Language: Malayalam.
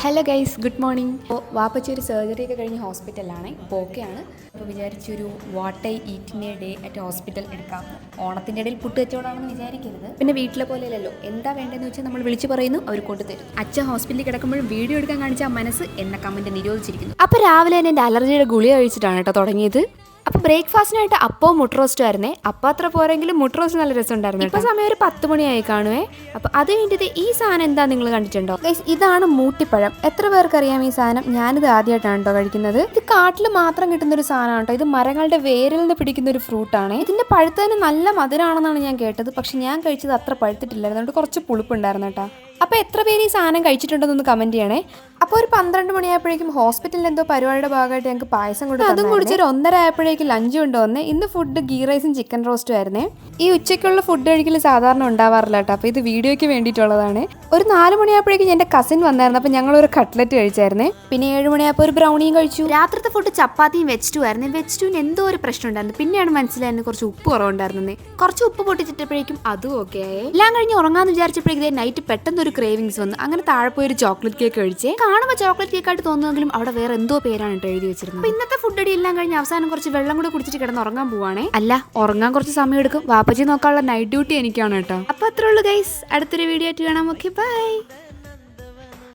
Hello guys, good morning. അപ്പോൾ വാപ്പച്ചി ഒരു സർജറി ഒക്കെ കഴിഞ്ഞ് ഹോസ്പിറ്റലിലാണ്. ഇപ്പോൾ ഓക്കെയാണ്. അപ്പോൾ വിചാരിച്ചൊരു വാട്ട് ഐ ഈറ്റിൻ്റെ ഡേ അറ്റ് ഹോസ്പിറ്റൽ എടുക്കാം. ഓണത്തിൻ്റെ ഇടയിൽ പുട്ട് വെച്ചോടാണെന്ന് വിചാരിക്കരുത്. പിന്നെ വീട്ടിലെ പോലെയല്ലോ, എന്താ വേണ്ടതെന്ന് വെച്ചാൽ നമ്മൾ വിളിച്ച് പറയുന്നു, അവർ കൊണ്ടുതരും. അച്ഛൻ ഹോസ്പിറ്റലിൽ കിടക്കുമ്പോഴും വീഡിയോ എടുക്കാൻ കാണിച്ച ആ മനസ്സ് എന്ന കമൻറ്റ് നിരോധിച്ചിരിക്കുന്നു. അപ്പോൾ രാവിലെ തന്നെ എൻ്റെ അലർജിയുടെ ഗുളിക കഴിച്ചിട്ടാണ് കേട്ടോ തുടങ്ങിയത്. അപ്പോൾ ബ്രേക്ക്ഫാസ്റ്റിനായിട്ട് അപ്പവും മുട്ട റോസ്റ്റും ആയിരുന്നേ. അപ്പം അത്ര പോരെങ്കിലും മുട്ട റോസ്റ്റ് നല്ല രസമുണ്ടായിരുന്നു. ഇപ്പോൾ സമയം ഒരു 10 മണിയായി കാണുവേ. അപ്പോൾ അത് കഴിഞ്ഞിട്ട് ഈ സാധനം എന്താ നിങ്ങൾ കണ്ടിട്ടുണ്ടോ ഗൈസ്? ഇതാണ് മൂട്ടിപ്പഴം. എത്ര പേർക്കറിയാം ഈ സാധനം? ഞാനിത് ആദ്യമായിട്ടാണ് കേട്ടോ കഴിക്കുന്നത്. ഇത് കാട്ടിൽ മാത്രം കിട്ടുന്ന ഒരു സാധനമാണ് കേട്ടോ. ഇത് മരങ്ങളുടെ വേരിൽ നിന്ന് പിടിക്കുന്ന ഒരു ഫ്രൂട്ടാണ്. ഇതിന്റെ പഴുത്തതിന് നല്ല മധുരമാണെന്നാണ് ഞാൻ കേട്ടത്. പക്ഷെ ഞാൻ കഴിച്ചത് അത്ര പഴുത്തിട്ടില്ലായിരുന്നു, അതുകൊണ്ട് കുറച്ച് പുളിപ്പുണ്ടായിരുന്നു കേട്ടോ. അപ്പോൾ എത്ര പേര് ഈ സാധനം കഴിച്ചിട്ടുണ്ടെന്നൊന്ന് കമൻറ്റ് ചെയ്യണേ. അപ്പോൾ ഒരു 12 മണിയായപ്പോഴേക്കും ഹോസ്പിറ്റലിൽ എന്തോ പരിപാടിയുടെ ഭാഗമായിട്ട് ഞങ്ങൾക്ക് പായസം കൊടുത്തു. അതും കുടിച്ചൊരു 1:30 ആയപ്പോഴേക്കും ലഞ്ച് കൊണ്ടുവന്നേ. ഇന്ന് ഫുഡ് ഗീ റൈസും ചിക്കൻ റോസ്റ്റും ആയിരുന്നേ. ഈ ഉച്ചയ്ക്കുള്ള ഫുഡ് കഴിക്കൽ സാധാരണ ഉണ്ടാവാറില്ല കേട്ടോ. അപ്പോൾ ഇത് വീഡിയോയ്ക്ക് വേണ്ടിയിട്ടുള്ളതാണ്. ഒരു 4 മണിയായപ്പോഴേക്കും എൻ്റെ കസിൻ വന്നായിരുന്നു. അപ്പോൾ ഞങ്ങളൊരു കട്ട്ലറ്റ് കഴിച്ചായിരുന്നേ. പിന്നെ 7 മണിയായപ്പോൾ ഒരു ബ്രൗണിയും കഴിച്ചു. രാത്രിത്തെ ഫുഡ് ചപ്പാത്തിയും വെജിറ്റു ആയിരുന്നു. വെജിറ്റുവിന് എന്തോ ഒരു പ്രശ്നം ഉണ്ടായിരുന്നു. പിന്നെയാണ് മനസ്സിലായിരുന്നു കുറച്ച് ഉപ്പ് കുറവുണ്ടായിരുന്നേ. കുറച്ച് ഉപ്പ് പൊട്ടിച്ചിട്ടപ്പോഴേക്കും അതും ഓക്കെ ആയി. എല്ലാം കഴിഞ്ഞ് ഉറങ്ങാന്ന് വിചാരിച്ചപ്പോഴേക്കും നൈറ്റ് പെട്ടെന്ന് ഒരു ക്രേവിങ്സ് വന്നു. അങ്ങനെ താഴെ പോയി ഒരു ചോക്ലേറ്റ് കേക്ക് കഴിച്ചേ. കാണുമ്പോൾ ചോക്ലേറ്റ് കേക്കായിട്ട് തോന്നുമെങ്കിലും അവിടെ വേറെ എന്തോ പേരാണ് കേട്ടോ എഴുതി വെച്ചിരുന്നത്. അപ്പോൾ ഇന്നത്തെ ഫുഡ് അടി എല്ലാം കഴിഞ്ഞ് അവസാനം കുറച്ച് വെള്ളം കൂടെ കുടിച്ചിട്ട് കിടന്ന് ഉറങ്ങാൻ പോവാണേ. അല്ല, ഉറങ്ങാൻ കുറച്ച് സമയം എടുക്കും. വാപ്പച്ചി നോക്കാനുള്ള നൈറ്റ് ഡ്യൂട്ടി എനിക്കാണ് കേട്ടോ. അപ്പോൾ അത്രേ ഉള്ളൂ ഗൈസ്. അടുത്തൊരു വീഡിയോ ആയിട്ട് കാണാം. Okay, by.